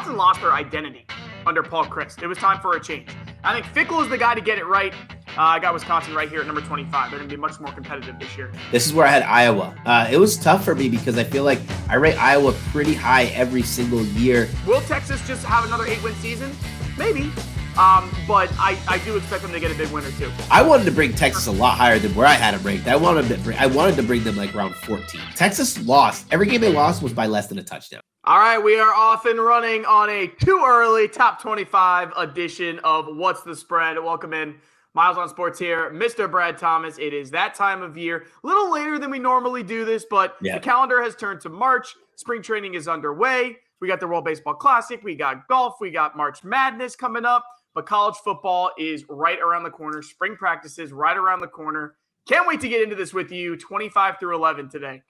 Wisconsin lost their identity under Paul Chryst. It was time for a change. I think Fickell is the guy to get it right. I got Wisconsin right here at number 25. They're going to be much more competitive this year. This is where I had Iowa. It was tough for me because I feel like I rate Iowa pretty high every single year. Will Texas just have another 8-win season? Maybe. But I do expect them to get a big win or two. I wanted to bring Texas a lot higher than where I had them ranked. I wanted to bring them like around 14. Texas lost. Every game they lost was by less than a touchdown. All right, we are off and running on a too early top 25 edition of What's the Spread. Welcome in. Miles on Sports here, Mr. Brad Thomas. It is that time of year. A little later than we normally do this, but The calendar has turned to March. Spring training is underway. We got the World Baseball Classic. We got golf. We got March Madness coming up. But college football is right around the corner. Spring practice is right around the corner. Can't wait to get into this with you 25 through 11 today.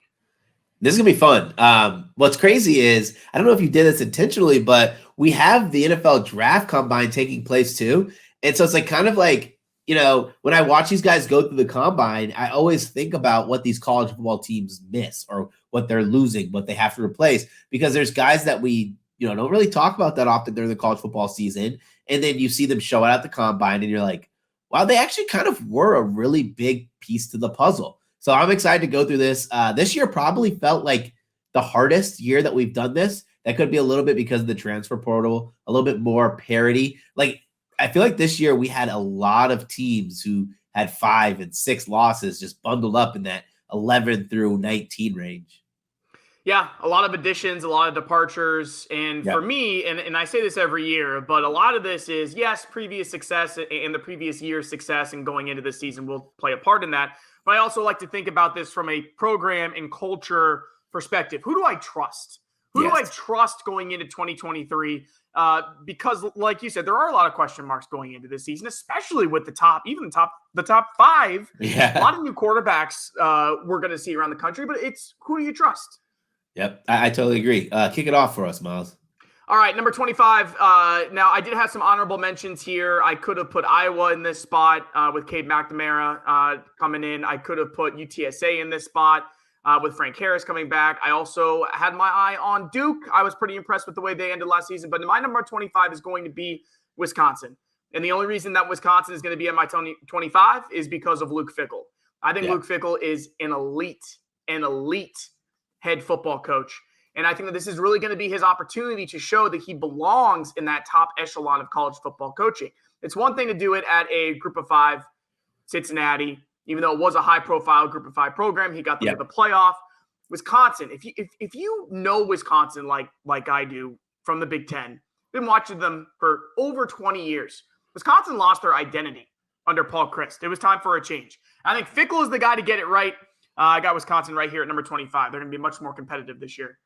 This is going to be fun. What's crazy is, I don't know if you did this intentionally, but we have the NFL draft combine taking place too. And so it's like kind of like, you know, when I watch these guys go through the combine, I always think about what these college football teams miss or what they're losing, what they have to replace, because there's guys that we, don't really talk about that often during the college football season. And then you see them show it at the combine and you're like, wow, they actually kind of were a really big piece to the puzzle. So I'm excited to go through this. This year probably felt like the hardest year that we've done this. That could be a little bit because of the transfer portal, a little bit more parity. Like, I feel like this year we had a lot of teams who had 5 and 6 losses just bundled up in that 11 through 19 range. Yeah, a lot of additions, a lot of departures. And for me, and I say this every year, but a lot of this is, yes, previous success and the previous year's success and going into this season will play a part in that. But I also like to think about this from a program and culture perspective. Who do I trust? Who do I trust going into 2023? Because like you said, there are a lot of question marks going into this season, especially with the top 5. Yeah. A lot of new quarterbacks we're going to see around the country, but it's who do you trust? Yep, I totally agree. Kick it off for us, Miles. All right, number 25. Now, I did have some honorable mentions here. I could have put Iowa in this spot with Cade McNamara coming in. I could have put UTSA in this spot with Frank Harris coming back. I also had my eye on Duke. I was pretty impressed with the way they ended last season. But my number 25 is going to be Wisconsin. And the only reason that Wisconsin is going to be at my 25 is because of Luke Fickell. I think Luke Fickell is an elite head football coach. And I think that this is really going to be his opportunity to show that he belongs in that top echelon of college football coaching. It's one thing to do it at a group of 5, Cincinnati, even though it was a high-profile group of 5 program. He got them to the playoff. Wisconsin, if you know Wisconsin like I do from the Big Ten, been watching them for over 20 years. Wisconsin lost their identity under Paul Chryst. It was time for a change. I think Fickell is the guy to get it right. I got Wisconsin right here at number 25. They're going to be much more competitive this year.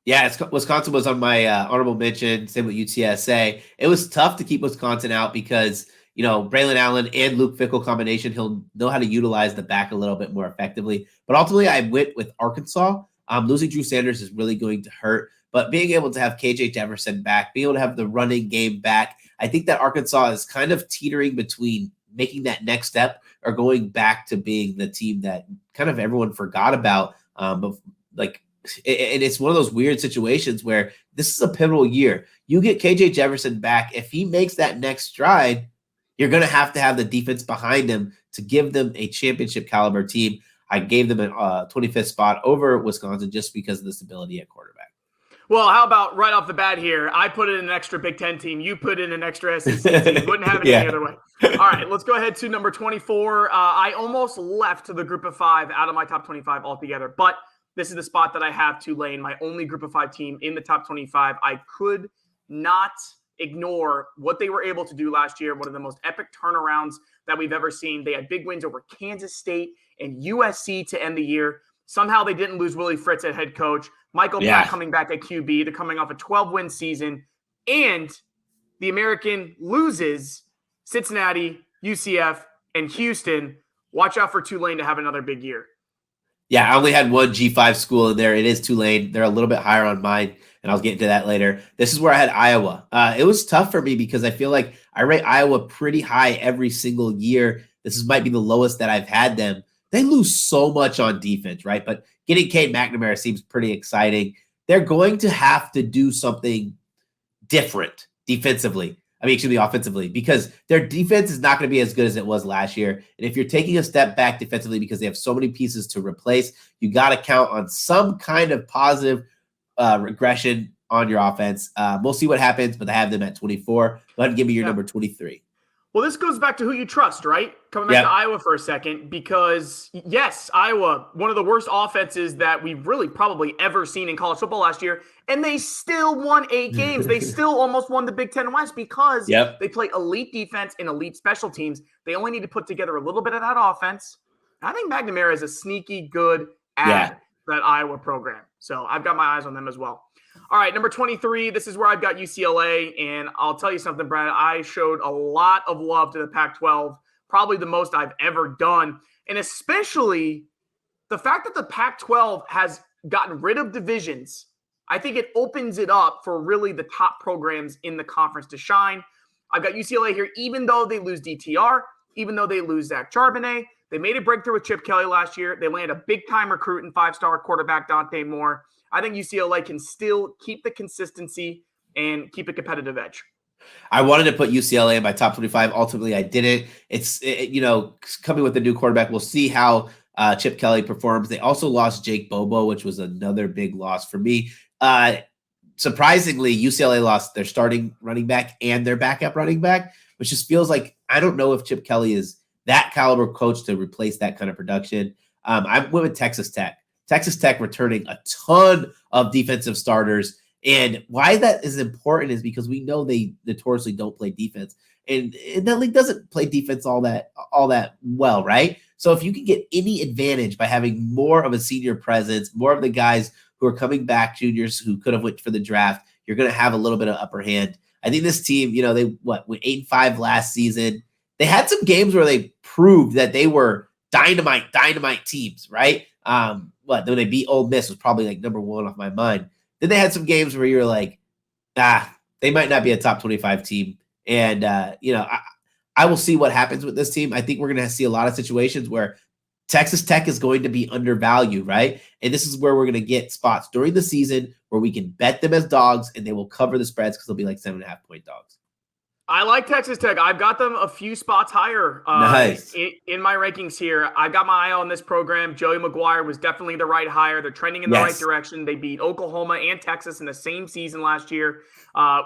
Yeah, Wisconsin was on my honorable mention. Same with UTSA. It was tough to keep Wisconsin out because, Braylon Allen and Luke Fickell combination, he'll know how to utilize the back a little bit more effectively. But ultimately, I went with Arkansas. Losing Drew Sanders is really going to hurt. But being able to have KJ Jefferson back, being able to have the running game back, I think that Arkansas is kind of teetering between making that next step or going back to being the team that kind of everyone forgot about. And it's one of those weird situations where this is a pivotal year. You get KJ Jefferson back. If he makes that next stride, you're going to have the defense behind him to give them a championship caliber team. I gave them a 25th spot over Wisconsin just because of the stability at quarterback. Well, how about right off the bat here? I put in an extra Big Ten team. You put in an extra SEC team. Wouldn't have it any other way. All right, let's go ahead to number 24. I almost left the group of 5 out of my top 25 altogether, but this is the spot that I have Tulane, my only group of 5 team in the top 25. I could not ignore what they were able to do last year. One of the most epic turnarounds that we've ever seen. They had big wins over Kansas State and USC to end the year. Somehow they didn't lose Willie Fritz at head coach. Michael Pratt coming back at QB. They're coming off a 12-win season. And the American loses Cincinnati, UCF, and Houston. Watch out for Tulane to have another big year. Yeah, I only had one G5 school in there. It is Tulane. They're a little bit higher on mine, and I'll get into that later. This is where I had Iowa. It was tough for me because I feel like I rate Iowa pretty high every single year. Might be the lowest that I've had them. They lose so much on defense, right? But getting Cade McNamara seems pretty exciting. They're going to have to do something different defensively. Offensively, because their defense is not going to be as good as it was last year. And if you're taking a step back defensively because they have so many pieces to replace, you got to count on some kind of positive regression on your offense. We'll see what happens, but I have them at 24. Go ahead and give me your number 23. Well, this goes back to who you trust, right? Coming back to Iowa for a second, because yes, Iowa, one of the worst offenses that we've really probably ever seen in college football last year, and they still won 8 games. They still almost won the Big Ten West because they play elite defense and elite special teams. They only need to put together a little bit of that offense. I think McNamara is a sneaky good add to that Iowa program. So I've got my eyes on them as well. All right, number 23, this is where I've got UCLA, and I'll tell you something, Brad. I showed a lot of love to the Pac-12, probably the most I've ever done, and especially the fact that the Pac-12 has gotten rid of divisions. I think it opens it up for really the top programs in the conference to shine. I've got UCLA here, even though they lose DTR, even though they lose Zach Charbonnet. They made a breakthrough with Chip Kelly last year. They landed a big-time recruit and 5-star quarterback Dante Moore. I think UCLA can still keep the consistency and keep a competitive edge. I wanted to put UCLA in my top 25. Ultimately, I didn't. Coming with a new quarterback, we'll see how Chip Kelly performs. They also lost Jake Bobo, which was another big loss for me. Surprisingly, UCLA lost their starting running back and their backup running back, which just feels like I don't know if Chip Kelly is that caliber coach to replace that kind of production. I went with Texas Tech. Texas Tech returning a ton of defensive starters. And why that is important is because we know they notoriously don't play defense. And that league doesn't play defense all that well, right? So if you can get any advantage by having more of a senior presence, more of the guys who are coming back, juniors who could have went for the draft, you're going to have a little bit of upper hand. I think this team, they went 8-5 last season. They had some games where they proved that they were dynamite teams, right? When they beat Ole Miss was probably like number 1 off my mind. Then they had some games where you're like, they might not be a top 25 team. And, I will see what happens with this team. I think we're going to see a lot of situations where Texas Tech is going to be undervalued, right? And this is where we're going to get spots during the season where we can bet them as dogs and they will cover the spreads because they'll be like 7.5-point dogs. I like Texas Tech. I've got them a few spots higher in my rankings here. I got my eye on this program. Joey McGuire was definitely the right hire. They're trending in the right direction. They beat Oklahoma and Texas in the same season last year,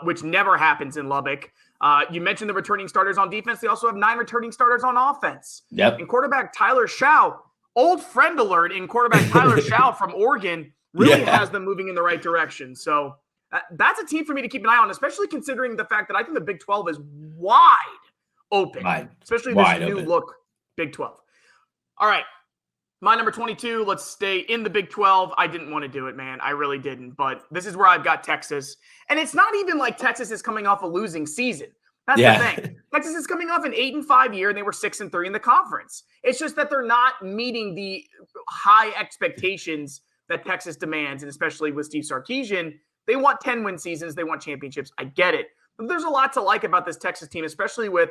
which never happens in Lubbock. You mentioned the returning starters on defense. They also have 9 returning starters on offense. Yep. And quarterback Tyler Schau, old friend alert in quarterback Tyler Schau from Oregon, really has them moving in the right direction. So that's a team for me to keep an eye on, especially considering the fact that I think the Big 12 is wide open, especially this new look Big 12. All right. My number 22, let's stay in the Big 12. I didn't want to do it, man. I really didn't. But this is where I've got Texas. And it's not even like Texas is coming off a losing season. That's the thing. Texas is coming off an 8-5 year, and they were 6-3 in the conference. It's just that they're not meeting the high expectations that Texas demands, and especially with Steve Sarkisian. They want 10-win seasons. They want championships. I get it. But there's a lot to like about this Texas team, especially with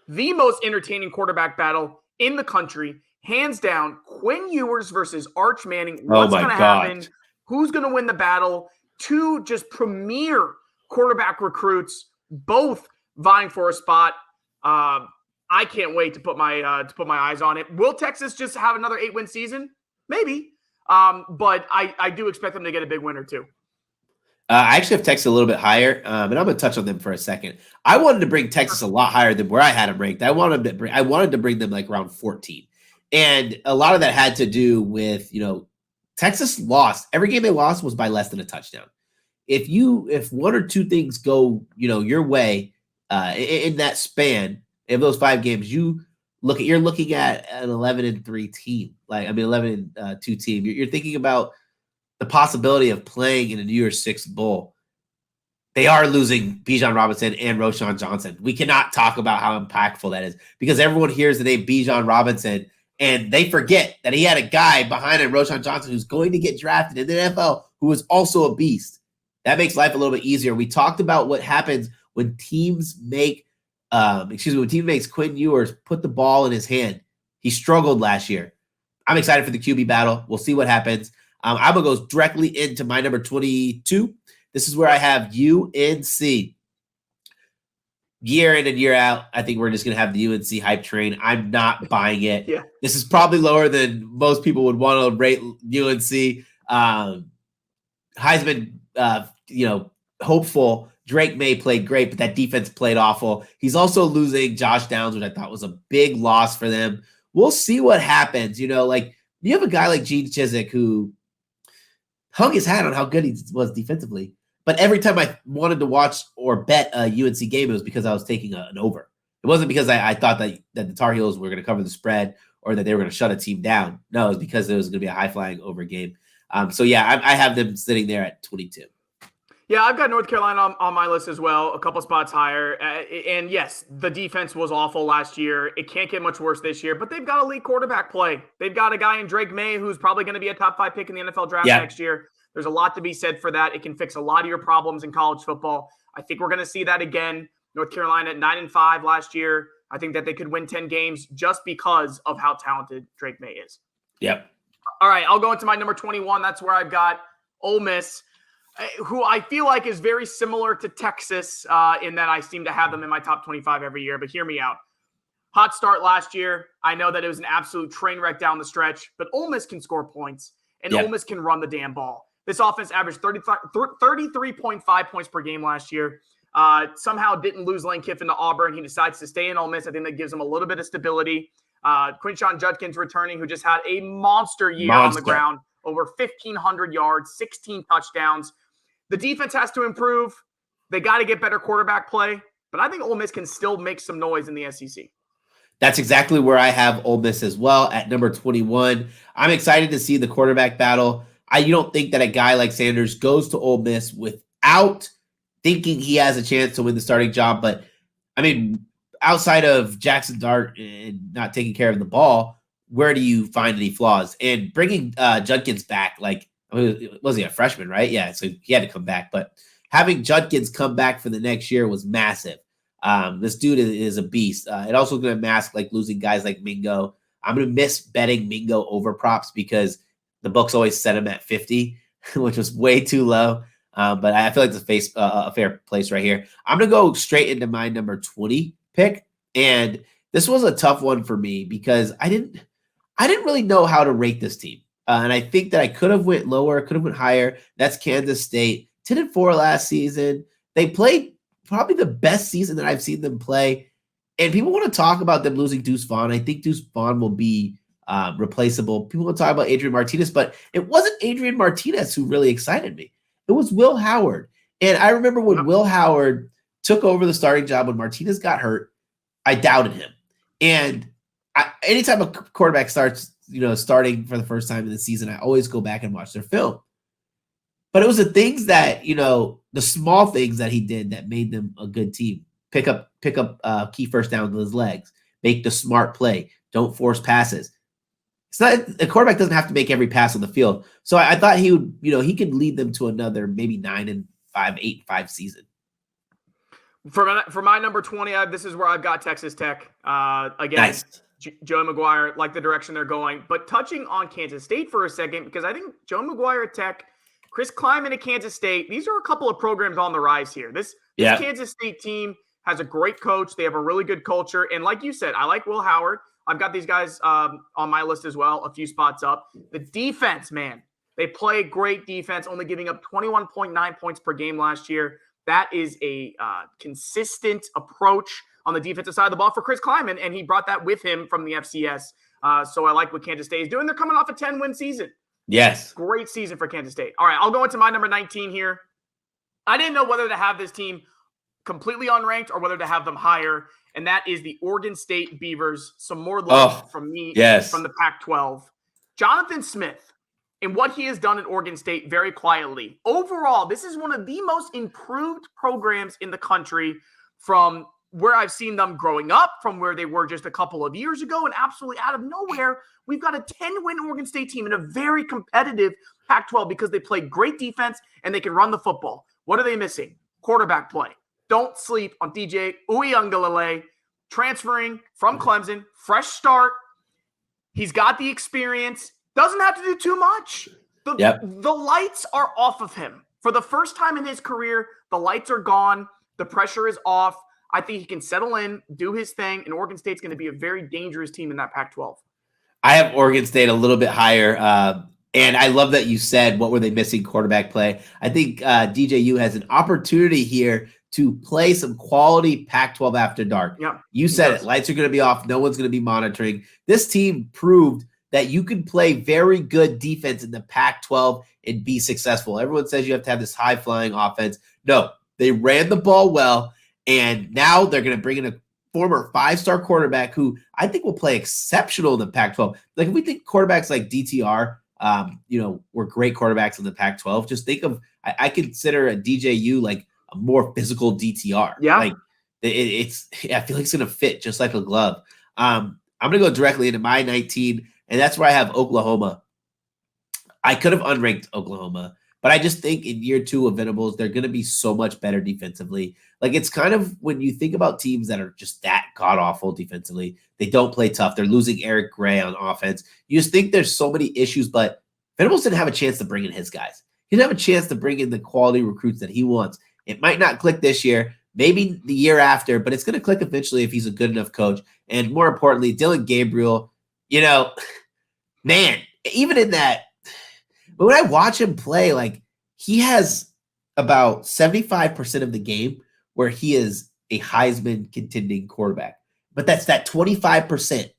the most entertaining quarterback battle in the country. Hands down, Quinn Ewers versus Arch Manning. What's going to happen? Who's going to win the battle? 2 just premier quarterback recruits, both vying for a spot. I can't wait to put my eyes on it. Will Texas just have another 8-win season? Maybe. But I do expect them to get a big win or 2. I actually have Texas a little bit higher, and I'm going to touch on them for a second. I wanted to bring Texas a lot higher than where I had them ranked. I wanted to bring them like around 14. And a lot of that had to do with, Texas lost. Every game they lost was by less than a touchdown. If 1 or 2 things go, your way in that span of those 5 games, you're looking at an 11-3 team. 11-2 team. You're thinking about the possibility of playing in a New Year's Six bowl. They are losing Bijan Robinson and Roschon Johnson. We cannot talk about how impactful that is because everyone hears the name Bijan Robinson and they forget that he had a guy behind him, Roschon Johnson, who's going to get drafted in the NFL, who is also a beast. That makes life a little bit easier. We talked about what happens when teams makes Quinn Ewers put the ball in his hand. He struggled last year. I'm excited for the QB battle. We'll see what happens. I'm going to go directly into my number 22. This is where I have UNC. Year in and year out, I think we're just going to have the UNC hype train. I'm not buying it. Yeah. This is probably lower than most people would want to rate UNC. Heisman, hopeful. Drake May played great, but that defense played awful. He's also losing Josh Downs, which I thought was a big loss for them. We'll see what happens. You have a guy like Gene Chizik who hung his hat on how good he was defensively. But every time I wanted to watch or bet a UNC game, it was because I was taking an over. It wasn't because I thought that the Tar Heels were going to cover the spread or that they were going to shut a team down. No, it was because it was going to be a high-flying over game. I have them sitting there at 22. Yeah, I've got North Carolina on my list as well, a couple spots higher. And yes, the defense was awful last year. It can't get much worse this year, but they've got elite quarterback play. They've got a guy in Drake May who's probably going to be a top 5 pick in the NFL draft next year. There's a lot to be said for that. It can fix a lot of your problems in college football. I think we're going to see that again. North Carolina at 9-5 last year. I think that they could win 10 games just because of how talented Drake May is. Yep. All right, I'll go into my number 21. That's where I've got Ole Miss, who I feel like is very similar to Texas in that I seem to have them in my top 25 every year. But hear me out. Hot start last year. I know that it was an absolute train wreck down the stretch, but Ole Miss can score points, and Ole Miss can run the damn ball. This offense averaged 33.5 points per game last year. Somehow didn't lose Lane Kiffin to Auburn. He decides to stay in Ole Miss. I think that gives him a little bit of stability. Quinshon Judkins returning, who just had a monster year on the ground. Over 1,500 yards, 16 touchdowns. The defense has to improve. They got to get better quarterback play. But I think Ole Miss can still make some noise in the SEC. That's exactly where I have Ole Miss as well at number 21. I'm excited to see the quarterback battle. You don't think that a guy like Sanders goes to Ole Miss without thinking he has a chance to win the starting job. But, I mean, outside of Jackson Dart and not taking care of the ball, where do you find any flaws? And bringing Judkins back, was he a freshman, right? Yeah, so he had to come back. But having Judkins come back for the next year was massive. This dude is a beast. It also going to mask losing guys like Mingo. I'm going to miss betting Mingo over props because the books always set him at 50, which was way too low. But I feel like it's a fair place right here. I'm going to go straight into my number 20 pick. And this was a tough one for me because I didn't really know how to rate this team. And I think that I could have went lower, could have went higher. That's Kansas State. 10-4 last season. They played probably the best season that I've seen them play. And people want to talk about them losing Deuce Vaughn. I think Deuce Vaughn will be replaceable. People will talk about Adrian Martinez, but it wasn't Adrian Martinez who really excited me. It was Will Howard. And I remember when Will Howard took over the starting job when Martinez got hurt, I doubted him. And anytime a quarterback starts, starting for the first time in the season, I always go back and watch their film. But it was the things that, the small things that he did that made them a good team. Pick up key first down with his legs. Make the smart play. Don't force passes. It's not a quarterback doesn't have to make every pass on the field. So I thought he would, he could lead them to another maybe 9-5, 8-5 season. For my number 20, this is where I've got Texas Tech. Again, nice. Joe McGuire, like the direction they're going. But touching on Kansas State for a second, because I think Joe McGuire at Tech, Chris Kleiman at Kansas State, these are a couple of programs on the rise here. This Kansas State team has a great coach. They have a really good culture. And like you said, I like Will Howard. I've got these guys on my list as well, a few spots up. The defense, man, they play great defense, only giving up 21.9 points per game last year. That is a consistent approach on the defensive side of the ball for Chris Kleiman, and he brought that with him from the FCS. So I like what Kansas State is doing. They're coming off a 10-win season. Yes. Great season for Kansas State. All right, I'll go into my number 19 here. I didn't know whether to have this team completely unranked or whether to have them higher, and that is the Oregon State Beavers. Some more love from me from the Pac-12. Jonathan Smith and what he has done at Oregon State very quietly. Overall, this is one of the most improved programs in the country from where I've seen them growing up, from where they were just a couple of years ago, and absolutely out of nowhere, we've got a 10-win Oregon State team in a very competitive Pac-12 because they play great defense and they can run the football. What are they missing? Quarterback play. Don't sleep on DJ Uiagalelei, transferring from Clemson, fresh start. He's got the experience. Doesn't have to do too much. The lights are off of him. For the first time in his career, the lights are gone. The pressure is off. I think he can settle in, do his thing, and Oregon State's going to be a very dangerous team in that Pac-12. I have Oregon State a little bit higher. And I love that you said, what were they missing quarterback play? I think DJU has an opportunity here to play some quality Pac-12 after dark. Yeah, you said it. Lights are going to be off. No one's going to be monitoring. This team proved that you can play very good defense in the Pac-12 and be successful. Everyone says you have to have this high-flying offense. No, they ran the ball well, and now they're going to bring in a former five-star quarterback who I think will play exceptional in the Pac-12. Like, if we think quarterbacks like DTR, were great quarterbacks in the Pac-12, just think of, I consider a DJU like a more physical DTR. Yeah. Like, I feel like it's going to fit just like a glove. I'm going to go directly into my 19, and that's where I have Oklahoma. I could have unranked Oklahoma, but I just think in year 2 of Venables, they're going to be so much better defensively. Like, it's kind of when you think about teams that are just that god-awful defensively, they don't play tough. They're losing Eric Gray on offense. You just think there's so many issues, but Venables didn't have a chance to bring in his guys. He didn't have a chance to bring in the quality recruits that he wants. It might not click this year, maybe the year after, but it's going to click eventually if he's a good enough coach. And more importantly, Dylan Gabriel, man, even in that, but when I watch him play, like, he has about 75% of the game where he is a Heisman contending quarterback. But that's that 25%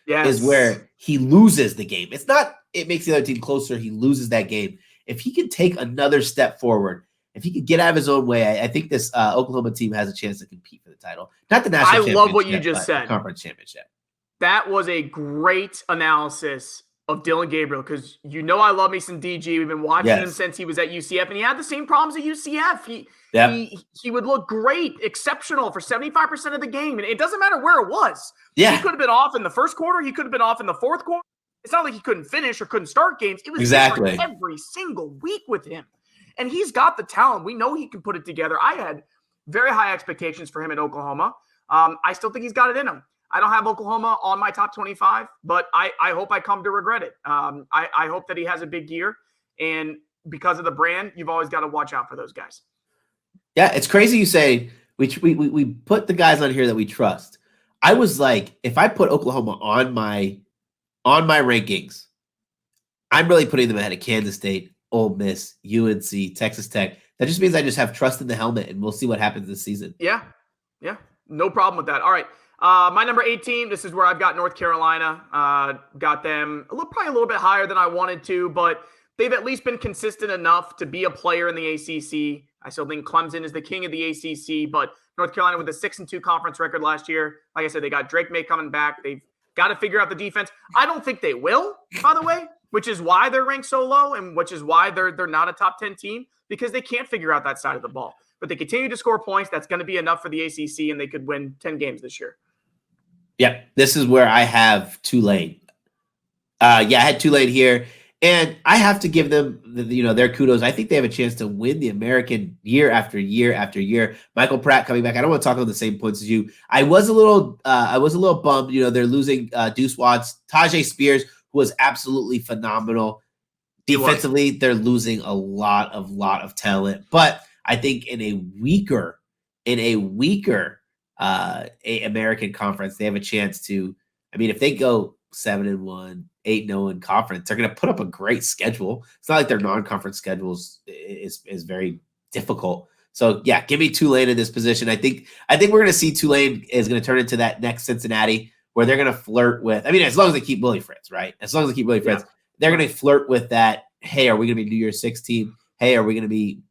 is where he loses the game. It's not, it makes the other team closer. He loses that game. If he can take another step forward, if he can get out of his own way, I think this Oklahoma team has a chance to compete for the title. Not the national championship. I love what you just said. Conference championship. That was a great analysis of Dylan Gabriel, because I love me some DG. We've been watching him since he was at UCF, and he had the same problems at UCF. He would look great, exceptional for 75% of the game, and it doesn't matter where it was. Yeah. He could have been off in the first quarter. He could have been off in the fourth quarter. It's not like he couldn't finish or couldn't start games. It was different every single week with him, and he's got the talent. We know he can put it together. I had very high expectations for him at Oklahoma. I still think he's got it in him. I don't have Oklahoma on my top 25, but I hope I come to regret it. I hope that he has a big year, and because of the brand, you've always got to watch out for those guys. Yeah, it's crazy you say we put the guys on here that we trust. I was like, if I put Oklahoma on my rankings, I'm really putting them ahead of Kansas State, Ole Miss, UNC, Texas Tech. That just means I just have trust in the helmet, and we'll see what happens this season. Yeah, no problem with that. All right. My number 18, this is where I've got North Carolina. Got them probably a little bit higher than I wanted to, but they've at least been consistent enough to be a player in the ACC. I still think Clemson is the king of the ACC, but North Carolina with a 6-2 conference record last year. Like I said, they got Drake May coming back. They've got to figure out the defense. I don't think they will, by the way, which is why they're ranked so low, and which is why they're not a top 10 team, because they can't figure out that side of the ball. But they continue to score points. That's going to be enough for the ACC, and they could win 10 games this year. Yeah, this is where I have Tulane. I had Tulane here, and I have to give them their kudos. I think they have a chance to win the American year after year after year. Michael Pratt coming back. I don't want to talk on the same points as you. I was a little bummed. They're losing Deuce Watts, Tajay Spears, who was absolutely phenomenal. Defensively, they're losing a lot of talent, but I think in a weaker American conference, they have a chance to. I mean, if they go 7-1, 8-0 in conference, they're going to put up a great schedule. It's not like their non-conference schedules is very difficult. So yeah, give me Tulane in this position. I think we're going to see Tulane is going to turn into that next Cincinnati, where they're going to flirt with. I mean, as long as they keep Willie Fritz, right? As long as they keep Willie Fritz, they're going to flirt with that. Hey, are we going to be New Year's 6 team? Hey, are we going to be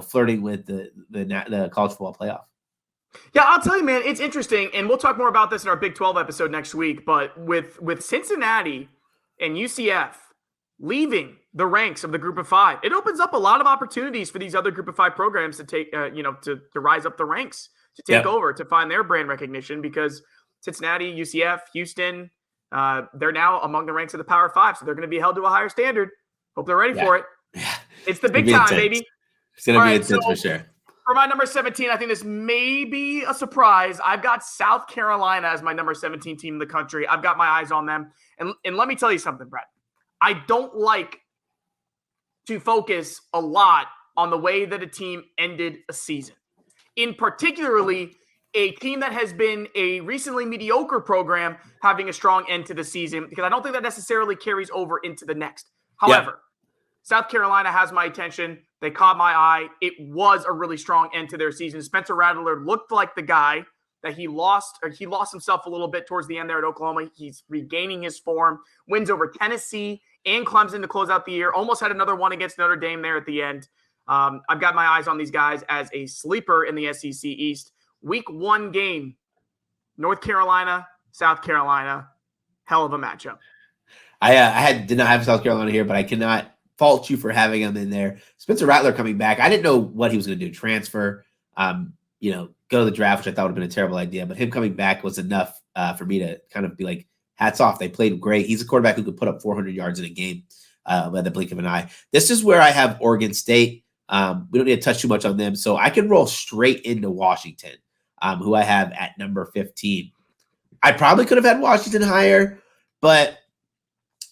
flirting with the college football playoff? Yeah, I'll tell you, man, it's interesting, and we'll talk more about this in our Big 12 episode next week, but with Cincinnati and UCF leaving the ranks of the Group of Five, it opens up a lot of opportunities for these other Group of Five programs to take, to rise up the ranks, to take over, to find their brand recognition, because Cincinnati, UCF, Houston, they're now among the ranks of the Power Five, so they're going to be held to a higher standard. Hope they're ready for it. Yeah. It's the big time, intense. Baby. It's going to be intense for sure. For my number 17, I think this may be a surprise. I've got South Carolina as my number 17 team in the country. I've got my eyes on them. And let me tell you something, Brett. I don't like to focus a lot on the way that a team ended a season. In particularly, a team that has been a recently mediocre program having a strong end to the season, because I don't think that necessarily carries over into the next. However, South Carolina has my attention. They caught my eye. It was a really strong end to their season. Spencer Rattler looked like the guy that he lost himself a little bit towards the end there at Oklahoma. He's regaining his form. Wins over Tennessee and Clemson to close out the year. Almost had another one against Notre Dame there at the end. I've got my eyes on these guys as a sleeper in the SEC East. Week 1 game, North Carolina, South Carolina. Hell of a matchup. I did not have South Carolina here, but I cannot fault you for having him in there. Spencer Rattler coming back. I didn't know what he was going to do. Transfer, go to the draft, which I thought would have been a terrible idea. But him coming back was enough for me to kind of be like, hats off. They played great. He's a quarterback who could put up 400 yards in a game by the blink of an eye. This is where I have Oregon State. We don't need to touch too much on them. So I can roll straight into Washington, who I have at number 15. I probably could have had Washington higher, but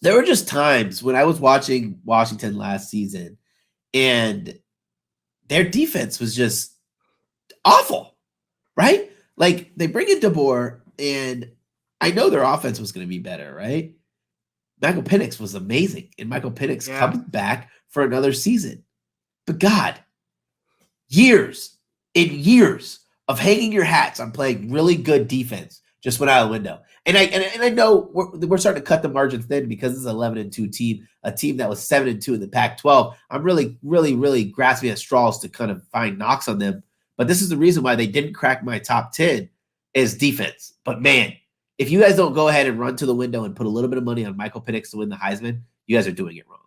there were just times when I was watching Washington last season and their defense was just awful, right? Like they bring in DeBoer and I know their offense was going to be better, right? Michael Penix was amazing, and Michael Penix comes back for another season. But God, years and years of hanging your hats on playing really good defense just went out of the window. And I know we're starting to cut the margin thin because this is an 11-2 team, a team that was 7-2 in the Pac-12. I'm really, really, really grasping at straws to kind of find knocks on them. But this is the reason why they didn't crack my top 10 is defense. But man, if you guys don't go ahead and run to the window and put a little bit of money on Michael Penix to win the Heisman, you guys are doing it wrong.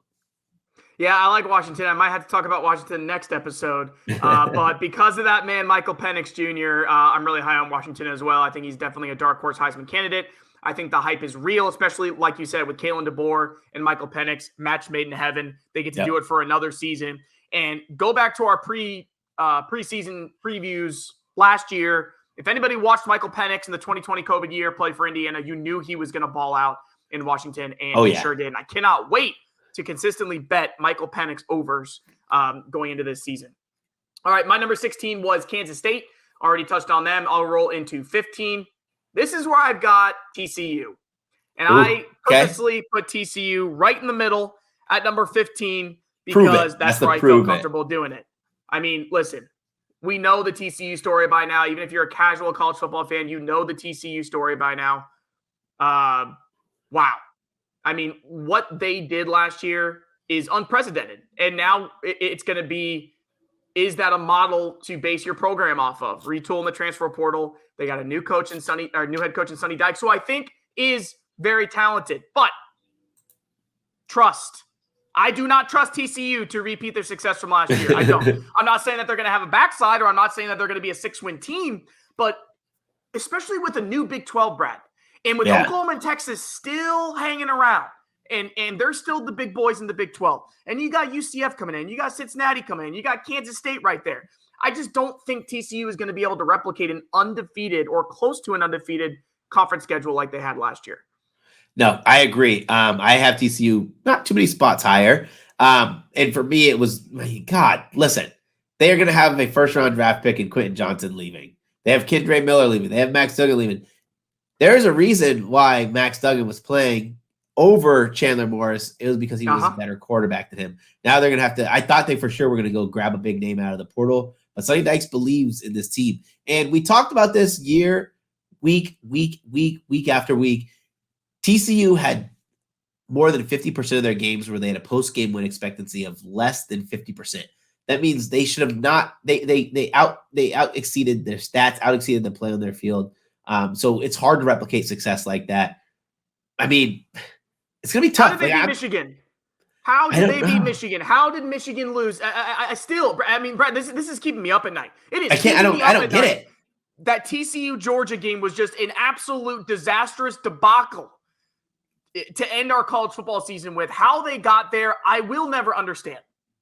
Yeah, I like Washington. I might have to talk about Washington next episode. But because of that man, Michael Penix Jr., I'm really high on Washington as well. I think he's definitely a dark horse Heisman candidate. I think the hype is real, especially, like you said, with Kalen DeBoer and Michael Penix, match made in heaven. They get to do it for another season. And go back to our preseason previews last year. If anybody watched Michael Penix in the 2020 COVID year play for Indiana, you knew he was going to ball out in Washington, and he sure did. And I cannot wait to consistently bet Michael Penix overs going into this season. All right, my number 16 was Kansas State. Already touched on them. I'll roll into 15. This is where I've got TCU. And I purposely put TCU right in the middle at number 15 because that's where I feel comfortable doing it. I mean, listen, we know the TCU story by now. Even if you're a casual college football fan, you know the TCU story by now. Wow. I mean, what they did last year is unprecedented. And now it's going to be, is that a model to base your program off of? Retooling the transfer portal. They got a new coach in new head coach in Sonny Dykes, who I think is very talented. But trust. I do not trust TCU to repeat their success from last year. I don't. I'm not saying that they're going to have a backslide, or I'm not saying that they're going to be a 6-win team, but especially with a new Big 12, Brad, and with Oklahoma and Texas still hanging around, and they're still the big boys in the Big 12. And you got UCF coming in. You got Cincinnati coming in. You got Kansas State right there. I just don't think TCU is going to be able to replicate an undefeated or close to an undefeated conference schedule like they had last year. No, I agree. I have TCU not too many spots higher. And for me, it was, my God, listen, they are going to have a first-round draft pick in Quentin Johnson leaving. They have Kendre Miller leaving. They have Max Duggan leaving. There's a reason why Max Duggan was playing over Chandler Morris. It was because he was a better quarterback than him. Now they're going to have to – I thought they for sure were going to go grab a big name out of the portal, but Sonny Dykes believes in this team. And we talked about this week after week. TCU had more than 50% of their games where they had a post-game win expectancy of less than 50%. That means they should have not. They out exceeded their stats, out exceeded the play on their field. So it's hard to replicate success like that. I mean, it's gonna be tough. How did they beat Michigan? How did they beat Michigan? How did Michigan lose? I mean, Brad, this is keeping me up at night. It is. I don't get it. That TCU Georgia game was just an absolute disastrous debacle to end our college football season with. How they got there, I will never understand.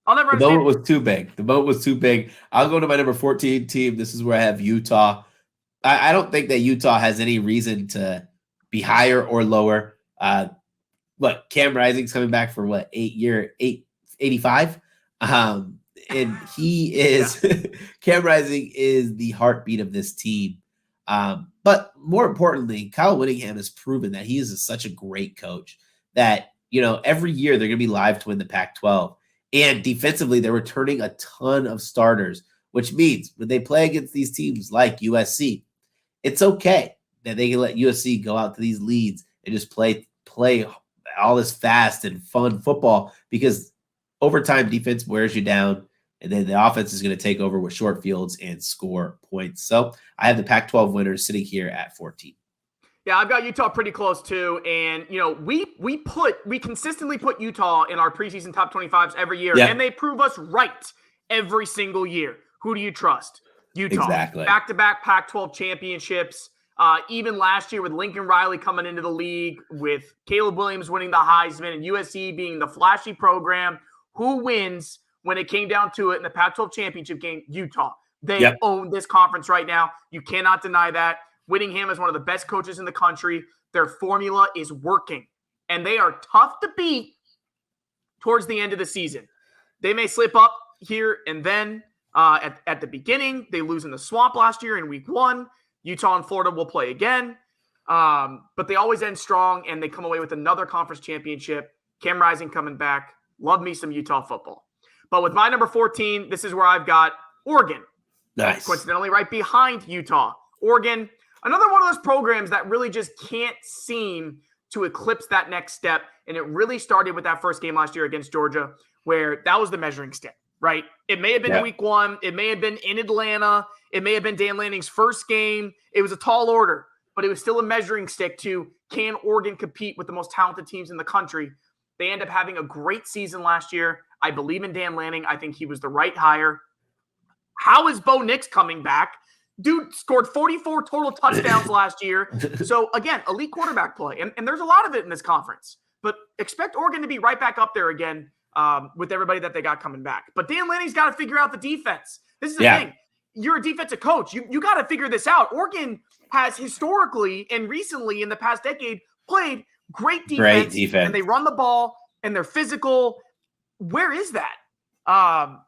I'll never understand. The moment was too big. The moment was too big. I'll go to my number 14 team. This is where I have Utah. I don't think that Utah has any reason to be higher or lower. Cam Rising's coming back for 85? and he is Cam Rising is the heartbeat of this team. But more importantly, Kyle Whittingham has proven that he is such a great coach that, every year they're going to be live to win the Pac-12. And defensively, they're returning a ton of starters, which means when they play against these teams like USC, it's okay that they can let USC go out to these leads and just play all this fast and fun football, because overtime defense wears you down, and then the offense is going to take over with short fields and score points. So I have the Pac-12 winners sitting here at 14. Yeah, I've got Utah pretty close too. And, we consistently put Utah in our preseason top 25s every year, and they prove us right every single year. Who do you trust? Utah. Exactly. Back-to-back Pac-12 championships. Even last year with Lincoln Riley coming into the league, with Caleb Williams winning the Heisman and USC being the flashy program. Who wins when it came down to it in the Pac-12 championship game? Utah. They own this conference right now. You cannot deny that. Whittingham is one of the best coaches in the country. Their formula is working, and they are tough to beat towards the end of the season. They may slip up here and then at the beginning. They lose in the swamp last year in week 1. Utah and Florida will play again, but they always end strong, and they come away with another conference championship. Cam Rising coming back. Love me some Utah football. But with my number 14, this is where I've got Oregon. Nice. Coincidentally, right behind Utah. Oregon, another one of those programs that really just can't seem to eclipse that next step. And it really started with that first game last year against Georgia, where that was the measuring stick, right? It may have been week 1. It may have been in Atlanta. It may have been Dan Lanning's first game. It was a tall order, but it was still a measuring stick to, can Oregon compete with the most talented teams in the country? They end up having a great season last year. I believe in Dan Lanning. I think he was the right hire. How is Bo Nix coming back? Dude scored 44 total touchdowns last year. So, again, elite quarterback play. And there's a lot of it in this conference. But expect Oregon to be right back up there again with everybody that they got coming back. But Dan Lanning's got to figure out the defense. This is the thing. You're a defensive coach. You got to figure this out. Oregon has historically and recently in the past decade played great defense. And they run the ball, and they're physical. Where is that?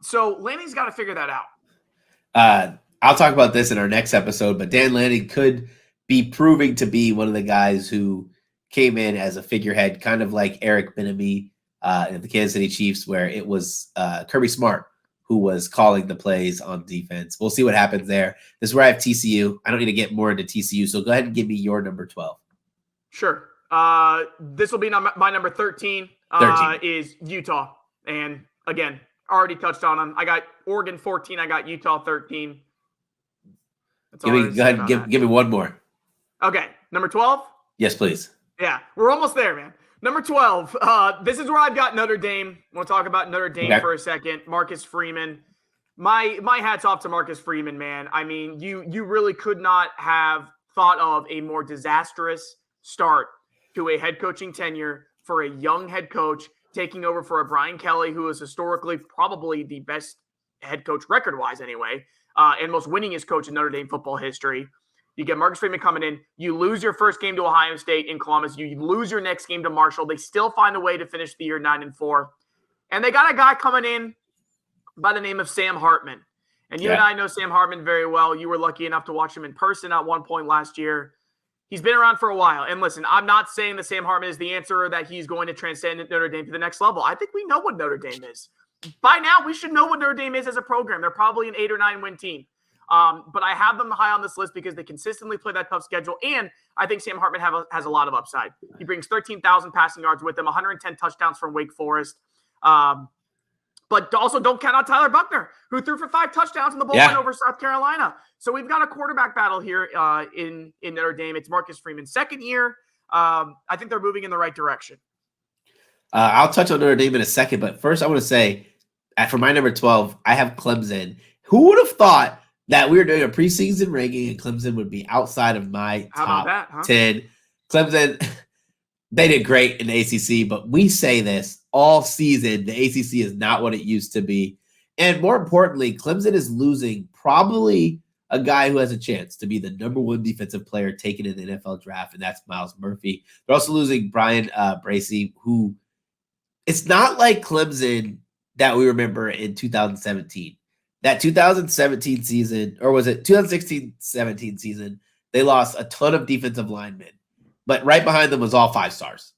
So Lanning's got to figure that out. I'll talk about this in our next episode, but Dan Lanning could be proving to be one of the guys who came in as a figurehead, kind of like Eric Bieniemy at the Kansas City Chiefs, where it was Kirby Smart who was calling the plays on defense. We'll see what happens there. This is where I have TCU. I don't need to get more into TCU, so go ahead and give me your number 12. Sure. This will be my number 13. Is Utah. And again, already touched on them. I got Oregon 14. I got Utah 13. Go ahead and give me one more. Okay. Number 12? Yes, please. Yeah, we're almost there, man. Number 12. This is where I've got Notre Dame. We'll talk about Notre Dame for a second. Marcus Freeman. My hat's off to Marcus Freeman, man. I mean, you really could not have thought of a more disastrous start to a head coaching tenure for a young head coach taking over for a Brian Kelly, who is historically probably the best head coach record-wise anyway, and most winningest coach in Notre Dame football history. You get Marcus Freeman coming in. You lose your first game to Ohio State in Columbus. You lose your next game to Marshall. They still find a way to finish the year 9-4. And they got a guy coming in by the name of Sam Hartman. And you and I know Sam Hartman very well. You were lucky enough to watch him in person at one point last year. He's been around for a while. And listen, I'm not saying that Sam Hartman is the answer or that he's going to transcend Notre Dame to the next level. I think we know what Notre Dame is. By now, we should know what Notre Dame is as a program. They're probably an 8 or 9 win team. But I have them high on this list because they consistently play that tough schedule. And I think Sam Hartman has a lot of upside. He brings 13,000 passing yards with him, 110 touchdowns from Wake Forest. But also don't count out Tyler Buckner, who threw for 5 touchdowns in the bowl win over South Carolina. So we've got a quarterback battle here in Notre Dame. It's Marcus Freeman's second year. I think they're moving in the right direction. I'll touch on Notre Dame in a second, but first I want to say, for my number 12, I have Clemson. Who would have thought that we were doing a preseason ranking and Clemson would be outside of my top 10? Clemson, they did great in the ACC, but we say this all season, the ACC is not what it used to be. And more importantly, Clemson is losing probably a guy who has a chance to be the number 1 defensive player taken in the NFL draft, and that's Miles Murphy. They're also losing Brian Bracey, who it's not like Clemson that we remember in 2017. That 2017 season, or was it 2016-17 season, they lost a ton of defensive linemen, but right behind them was all 5 stars.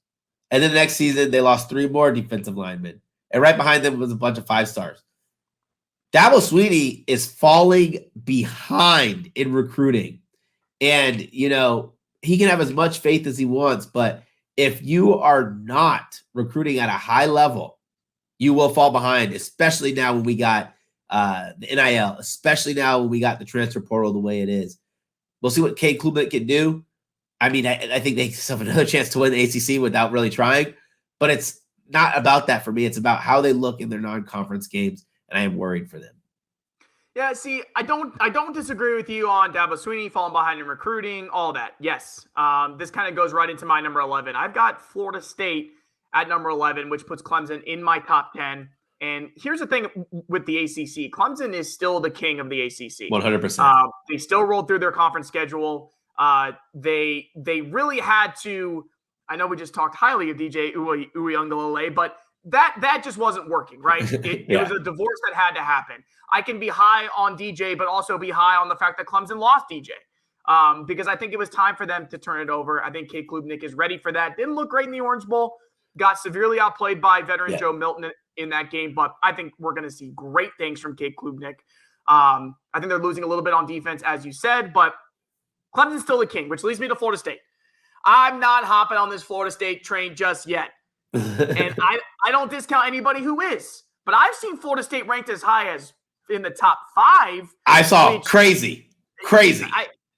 And then the next season, they lost 3 more defensive linemen, and right behind them was a bunch of 5 stars. Dabo Swinney is falling behind in recruiting. And, you know, he can have as much faith as he wants, but if you are not recruiting at a high level, you will fall behind, especially now when we got the NIL, especially now when we got the transfer portal the way it is. We'll see what Cade Klubnik can do. I mean, I think they have another chance to win the ACC without really trying, but it's not about that for me. It's about how they look in their non-conference games, and I am worried for them. Yeah, see, I don't disagree with you on Dabo Swinney falling behind in recruiting, all that. Yes, this kind of goes right into my number 11. I've got Florida State at number 11, which puts Clemson in my top 10. And here's the thing with the ACC. Clemson is still the king of the ACC. 100%. They still rolled through their conference schedule. They really had to – I know we just talked highly of DJ Uiagalelei, but that just wasn't working, right? It was a divorce that had to happen. I can be high on DJ, but also be high on the fact that Clemson lost DJ because I think it was time for them to turn it over. I think Cade Klubnik is ready for that. Didn't look great in the Orange Bowl. Got severely outplayed by veteran Joe Milton in that game, but I think we're going to see great things from Cade Klubnik. I think they're losing a little bit on defense, as you said, but Clemson's still the king, which leads me to Florida State. I'm not hopping on this Florida State train just yet. And I don't discount anybody who is, but I've seen Florida State ranked as high as in the top 5. I saw crazy.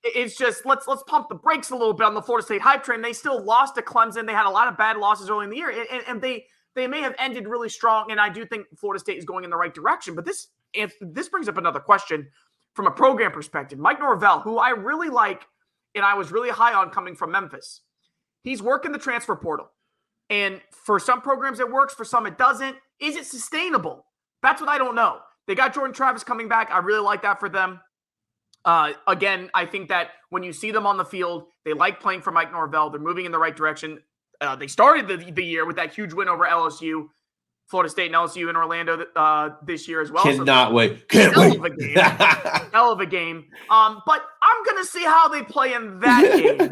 It's just let's pump the brakes a little bit on the Florida State hype train. They still lost to Clemson. They had a lot of bad losses early in the year, and they may have ended really strong. And I do think Florida State is going in the right direction. But this brings up another question from a program perspective. Mike Norvell, who I really like, and I was really high on coming from Memphis, he's working the transfer portal. And for some programs it works, for some it doesn't. Is it sustainable? That's what I don't know. They got Jordan Travis coming back. I really like that for them. Again, I think that when you see them on the field, they like playing for Mike Norvell. They're moving in the right direction. They started the year with that huge win over LSU, Florida State and LSU in Orlando this year as well. Cannot wait. Can't wait. Hell of a game. But I'm going to see how they play in that game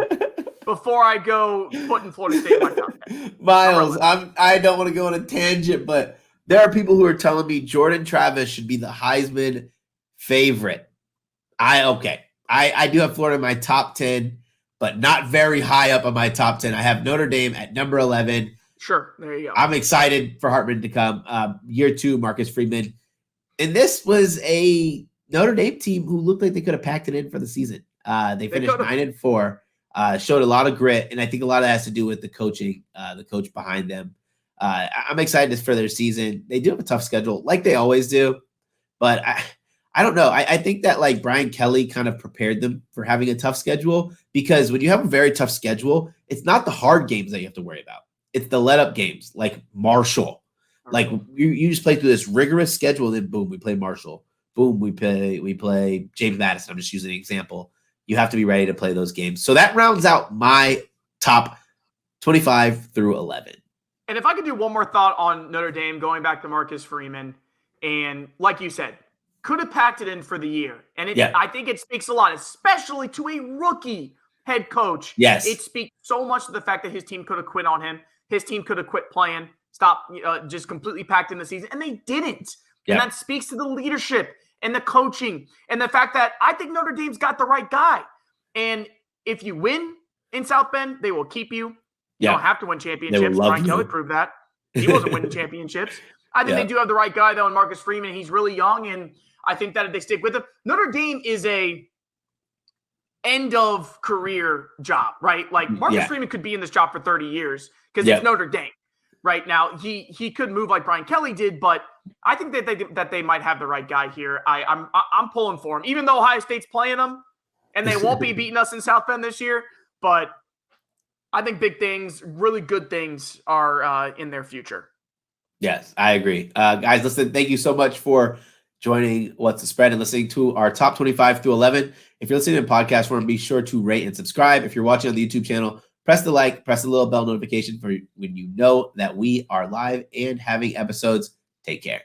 before I go putting Florida State in my top 10. Miles, I don't want to go on a tangent, but there are people who are telling me Jordan Travis should be the Heisman favorite. I do have Florida in my top 10, but not very high up on my top 10. I have Notre Dame at number 11. Sure. There you go. I'm excited for Hartman to come. Year 2, Marcus Freeman. And this was a Notre Dame team who looked like they could have packed it in for the season. They finished 9-4, showed a lot of grit. And I think a lot of that has to do with the coaching, the coach behind them. I'm excited for their season. They do have a tough schedule like they always do, but I don't know. I think that like Brian Kelly kind of prepared them for having a tough schedule, because when you have a very tough schedule, it's not the hard games that you have to worry about. It's the let up games like Marshall. Like you just play through this rigorous schedule, and then boom, we play Marshall. Boom, we play James Madison. I'm just using an example. You have to be ready to play those games. So that rounds out my top 25 through 11. And if I could do one more thought on Notre Dame, going back to Marcus Freeman, and like you said, could have packed it in for the year. And I think it speaks a lot, especially to a rookie head coach. Yes. It speaks so much to the fact that his team could have quit on him. His team could have quit playing, just completely packed in the season. And they didn't. And that speaks to the leadership and the coaching and the fact that I think Notre Dame's got the right guy. And if you win in South Bend, they will keep you. You don't have to win championships. Brian Kelly proved that. He wasn't winning championships. I think they do have the right guy, though, in Marcus Freeman. He's really young, and I think that if they stick with him, Notre Dame is a end-of-career job, right? Like, Marcus Freeman could be in this job for 30 years because it's Notre Dame. Right now, he could move like Brian Kelly did, but I think that they might have the right guy here. I'm pulling for him, even though Ohio State's playing them, and they won't be beating us in South Bend this year. But I think big things, really good things, are in their future. Yes, I agree. Guys, listen, thank you so much for joining What's the Spread and listening to our top 25 through 11. If you're listening to the podcast form, be sure to rate and subscribe. If you're watching on the YouTube channel, press the like, press the little bell notification for when you know that we are live and having episodes. Take care.